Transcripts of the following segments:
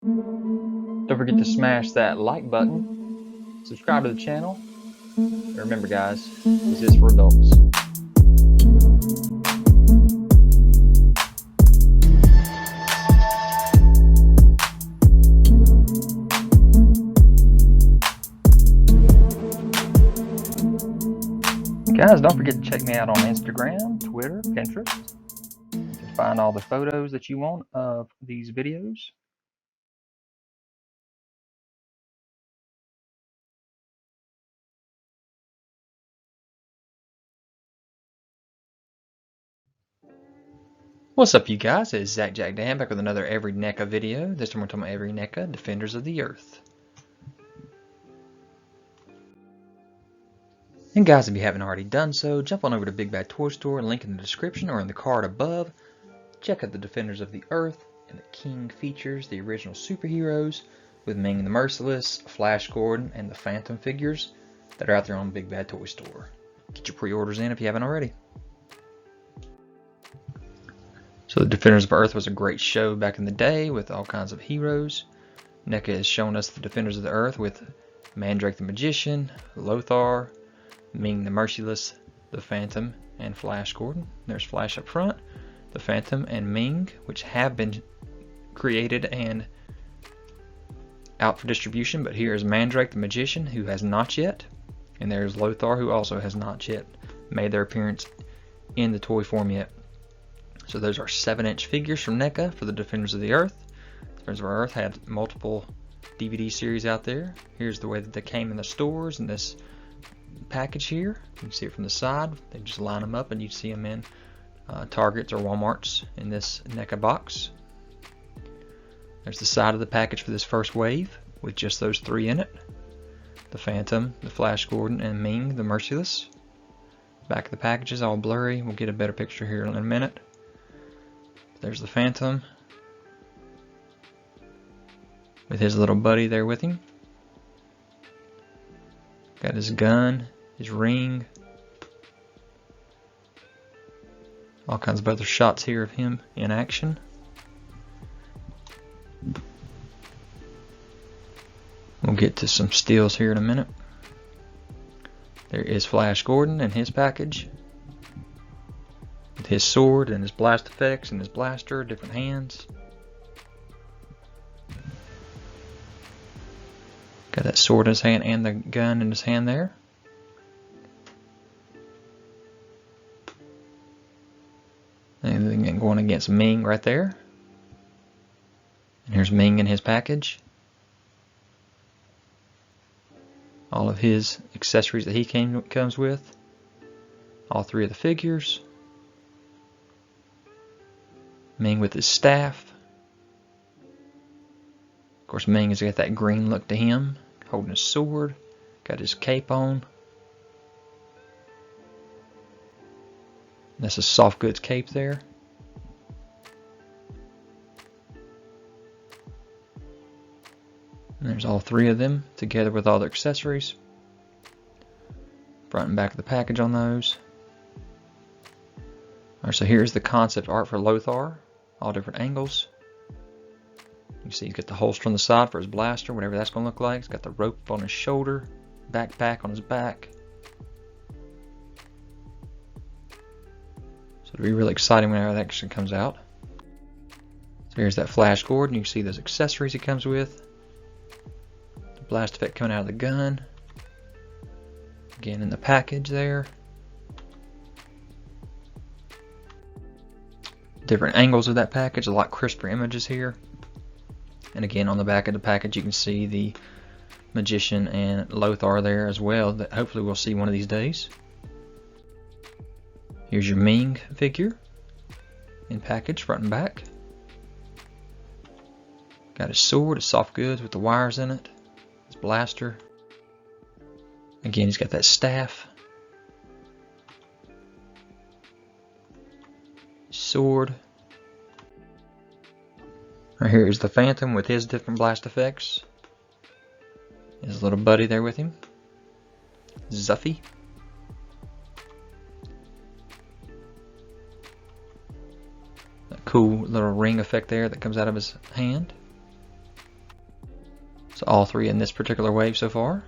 Don't forget to smash that like button, subscribe to the channel, and remember guys, this is for adults. Guys, don't forget to check me out on Instagram, Twitter, Pinterest to find all the photos that you want of these videos. What's up you guys, it's ZacJacDan back with another Every NECA video. This time we're talking about Every NECA, Defenders of the Earth. And guys, if you haven't already done so, jump on over to Big Bad Toy Store, link in the description or in the card above. Check out the Defenders of the Earth and the King features, the original superheroes with Ming the Merciless, Flash Gordon, and the Phantom figures that are out there on Big Bad Toy Store. Get your pre-orders in if you haven't already. So the Defenders of Earth was a great show back in the day with all kinds of heroes. NECA has shown us the Defenders of the Earth with Mandrake the Magician, Lothar, Ming the Merciless, the Phantom, and Flash Gordon. There's Flash up front, the Phantom, and Ming, which have been created and out for distribution, but here is Mandrake the Magician, who has not yet, and there's Lothar, who also has not yet made their appearance in the toy form yet. So those are 7-inch figures from NECA for the Defenders of the Earth. Defenders of the Earth had multiple DVD series out there. Here's the way that they came in the stores in this package here. You can see it from the side. They just line them up and you see them in Targets or Walmarts in this NECA box. There's the side of the package for this first wave with just those 3 in it. The Phantom, the Flash Gordon, and Ming the Merciless. Back of the package is all blurry. We'll get a better picture here in a minute. There's the Phantom with his little buddy there with him. Got his gun, his ring. All kinds of other shots here of him in action. We'll get to some steals here in a minute. There is Flash Gordon and his package. With his sword and his blast effects and his blaster, different hands. Got that sword in his hand and the gun in his hand there. And then going against Ming right there. And here's Ming in his package. All of his accessories that he comes with. All 3 of the figures. Ming with his staff. Of course, Ming has got that green look to him. Holding his sword. Got his cape on. That's a soft goods cape there. And there's all 3 of them together with all their accessories. Front and back of the package on those. Alright, so here's the concept art for Lothar. All different angles. You can see he's got the holster on the side for his blaster, whatever that's going to look like. He's got the rope on his shoulder, backpack on his back. So it'll be really exciting whenever that actually comes out. So here's that Flash Gordon. You can see those accessories he comes with. The blast effect coming out of the gun. Again in the package there. Different angles of that package, a lot crisper images here. And again on the back of the package you can see the Magician and Lothar there as well, that hopefully we'll see one of these days. Here's your Ming figure in package, front and back. Got his sword, his soft goods with the wires in it, his blaster. Again, he's got that staff, sword. Right here is the Phantom with his different blast effects. His little buddy there with him, Zuffy. That cool little ring effect there that comes out of his hand. So all three in this particular wave so far.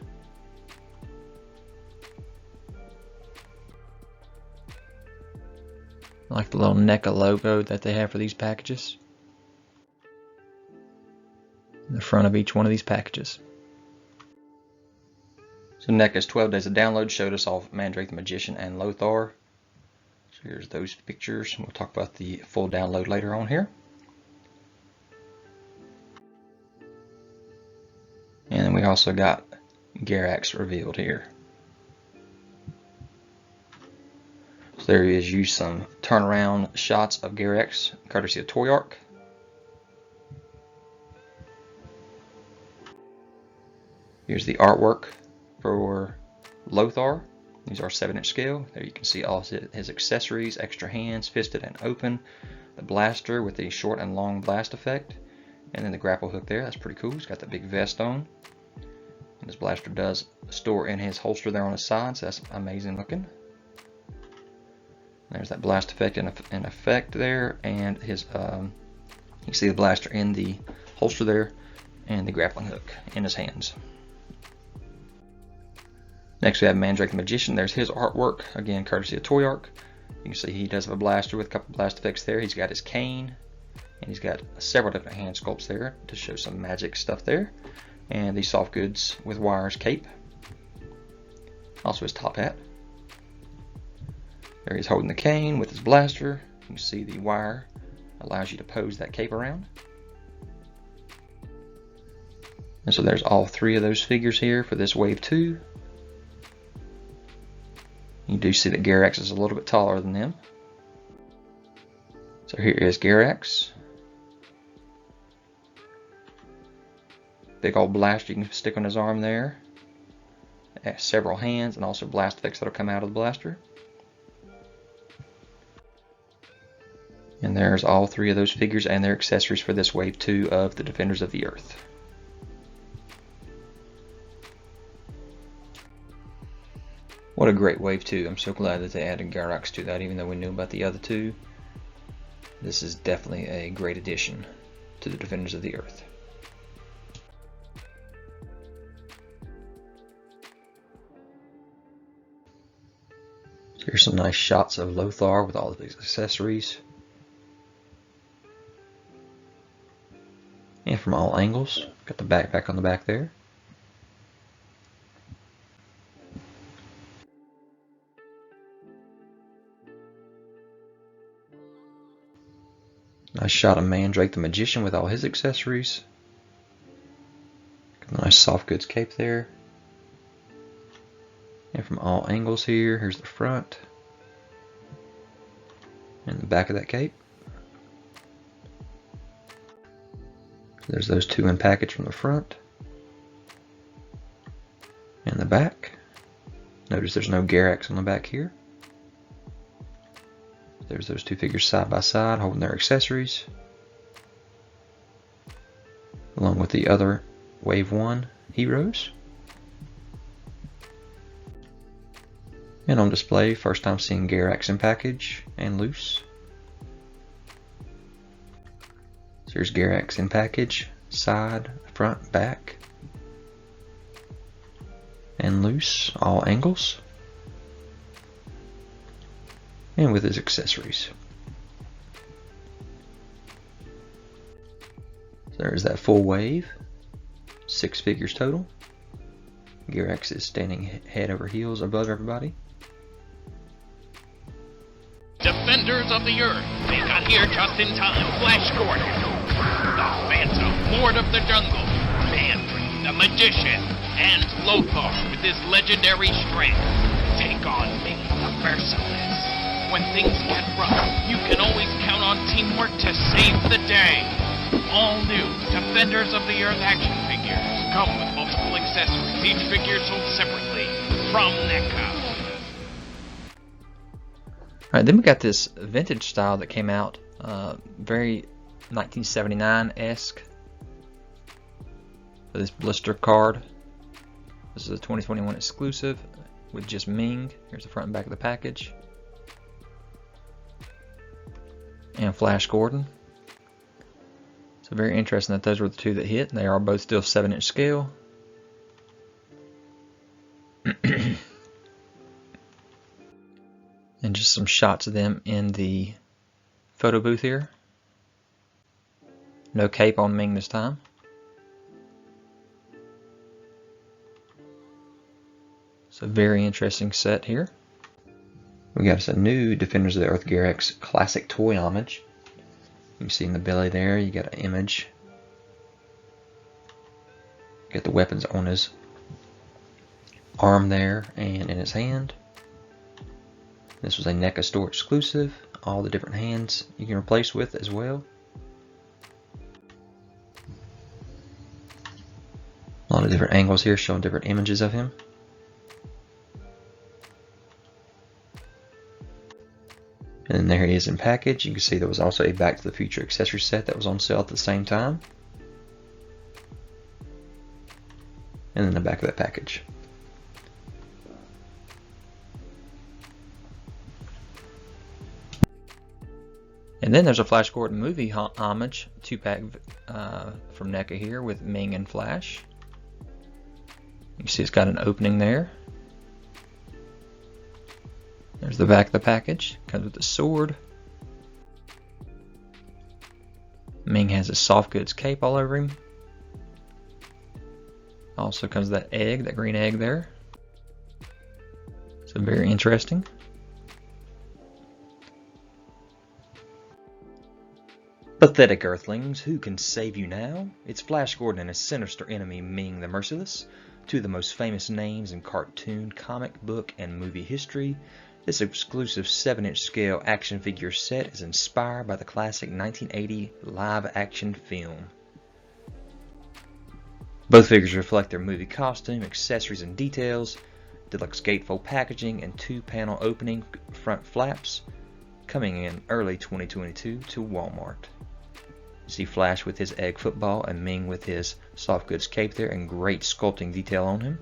I like the little NECA logo that they have for these packages. The front of each one of these packages. So NECA's 12 Days of Download showed us all Mandrake the Magician and Lothar. So here's those pictures. We'll talk about the full download later on here. And then we also got Garax revealed here. So there is used some turnaround shots of Garax, courtesy of Toy Arc. Here's the artwork for Lothar. These are 7-inch scale. There you can see all his accessories, extra hands, fisted and open, the blaster with the short and long blast effect, and then the grapple hook there. That's pretty cool. He's got the big vest on. And his blaster does store in his holster there on his side, so that's amazing looking. There's that blast effect in effect there, and his you see the blaster in the holster there, and the grappling hook in his hands. Next we have Mandrake the Magician. There's his artwork, again courtesy of Toy Arc. You can see he does have a blaster with a couple blast effects there. He's got his cane, and he's got several different hand sculpts there to show some magic stuff there. And the soft goods with wires cape. Also his top hat. There he's holding the cane with his blaster. You can see the wire allows you to pose that cape around. And so there's all three of those figures here for this wave 2. You do see that Garax is a little bit taller than them. So here is Garax. Big old blaster you can stick on his arm there. Several hands and also blast effects that'll come out of the blaster. And there's all three of those figures and their accessories for this wave 2 of the Defenders of the Earth. What a great wave 2. I'm so glad that they added Garax to that, even though we knew about the other two. This is definitely a great addition to the Defenders of the Earth. So here's some nice shots of Lothar with all of his accessories. And from all angles. Got the backpack on the back there. Nice shot of Mandrake the Magician with all his accessories. Got a nice soft goods cape there. And from all angles here, here's the front. And the back of that cape. There's those two in package from the front. And the back. Notice there's no Garax on the back here. There's those two figures side by side holding their accessories, along with the other Wave 1 heroes. And on display, first time seeing Garax in package and loose. So here's Garax in package, side, front, back, and loose, all angles. And with his accessories. So there's that full wave, 6 figures total. Garax is standing head over heels above everybody. Defenders of the Earth, they got here just in time. Flash Gordan, the Phantom, Lord of the Jungle, Mandrake, the Magician, and Lothar with his legendary strength. Take on me, the Merciless. When things get rough, you can always count on teamwork to save the day. All new Defenders of the Earth action figures come with multiple accessories, each figure sold separately from NECA. Alright, then we got this vintage style that came out, very 1979-esque. For this blister card. This is a 2021 exclusive with just Ming. Here's the front and back of the package. And Flash Gordan. So very interesting that those were the two that hit. They are both still 7-inch scale. And just some shots of them in the photo booth here. No cape on Ming this time. So very interesting set here. We got us a new Defenders of the Earth Garax classic toy homage. You can see in the belly there, you got an image. Got the weapons on his arm there and in his hand. This was a NECA store exclusive. All the different hands you can replace with as well. A lot of different angles here showing different images of him. And then there he is in package. You can see there was also a Back to the Future accessory set that was on sale at the same time. And then the back of that package. And then there's a Flash Gordon movie homage 2-pack from NECA here with Ming and Flash. You can see it's got an opening there. There's the back of the package. Comes with the sword. Ming has his soft goods cape all over him. Also comes that egg, that green egg there. So very interesting. Pathetic Earthlings, who can save you now? It's Flash Gordon and his sinister enemy Ming the Merciless, two of the most famous names in cartoon, comic book, and movie history. This exclusive 7-inch scale action figure set is inspired by the classic 1980 live-action film. Both figures reflect their movie costume, accessories, and details. Deluxe gatefold packaging and 2-panel opening front flaps, coming in early 2022 to Walmart. You see Flash with his egg football and Ming with his soft goods cape there, and great sculpting detail on him.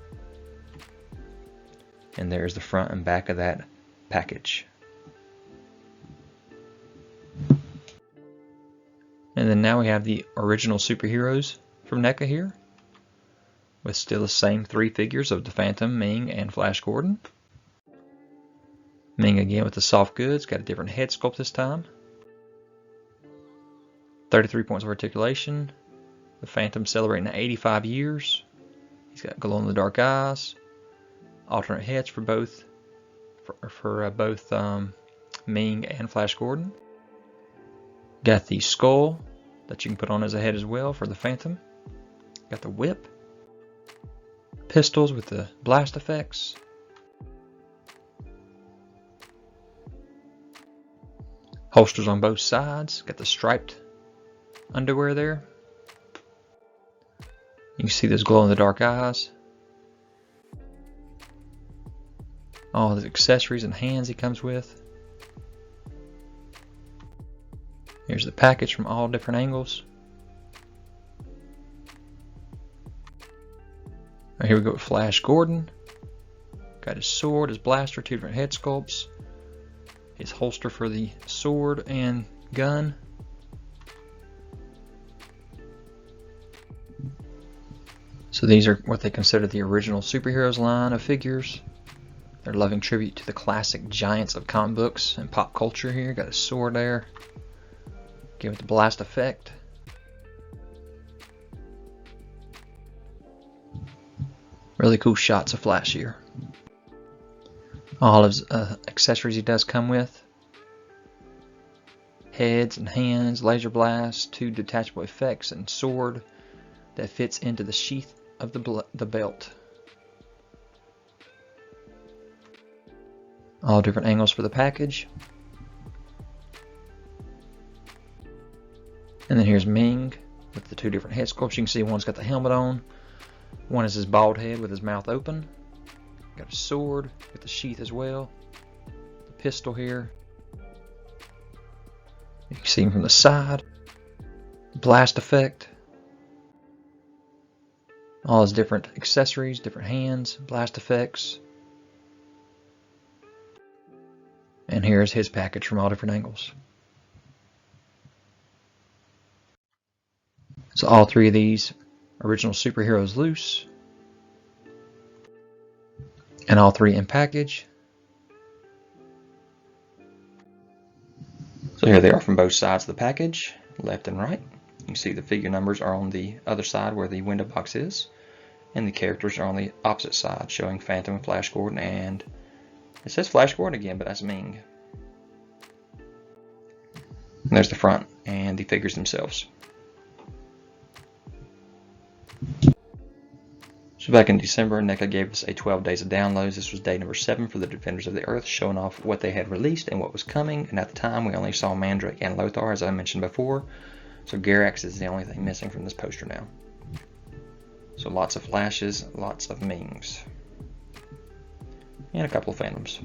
And there's the front and back of that package. And then now we have the original superheroes from NECA here, with still the same 3 figures of the Phantom, Ming, and Flash Gordon. Ming again with the soft goods, got a different head sculpt this time. 33 points of articulation. The Phantom celebrating 85 years. He's got glow-in-the-dark eyes. Alternate heads for both Ming and Flash Gordon. Got the skull that you can put on as a head as well for the Phantom. Got the whip. Pistols with the blast effects. Holsters on both sides. Got the striped underwear there. You can see those glow-in-the-dark eyes. All his accessories and hands he comes with. Here's the package from all different angles. Right, here we go with Flash Gordon. Got his sword, his blaster, 2 different head sculpts. His holster for the sword and gun. So these are what they consider the original superheroes line of figures. They're loving tribute to the classic giants of comic books and pop culture here. Got a sword there. Give it the blast effect. Really cool shots of Flash here. All his accessories he does come with. Heads and hands, laser blast, 2 detachable effects, and sword that fits into the sheath of the belt. All different angles for the package. And then here's Ming with the 2 different head sculpts. You can see one's got the helmet on. One is his bald head with his mouth open. Got a sword with the sheath as well. The pistol here. You can see him from the side. Blast effect. All his different accessories, different hands, blast effects. And here's his package from all different angles. So all three of these original superheroes loose, and all three in package. So here they are from both sides of the package, left and right. You can see the figure numbers are on the other side where the window box is, and the characters are on the opposite side, showing Phantom and Flash Gordon, and it says Flash Gordon again, but that's Ming. And there's the front and the figures themselves. So back in December, NECA gave us a 12 days of downloads. This was day number 7 for the Defenders of the Earth, showing off what they had released and what was coming. And at the time, we only saw Mandrake and Lothar, as I mentioned before. So Garax is the only thing missing from this poster now. So lots of Flashes, lots of Mings, and a couple of Phantoms.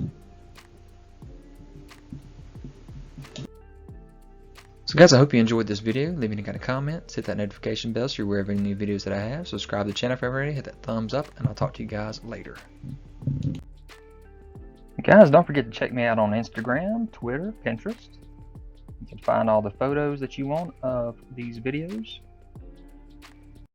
So guys, I hope you enjoyed this video. Leave any kind of comments, hit that notification bell so you're aware of any new videos that I have. Subscribe to the channel if you're already, hit that thumbs up, and I'll talk to you guys later. Guys, don't forget to check me out on Instagram, Twitter, Pinterest. You can find all the photos that you want of these videos.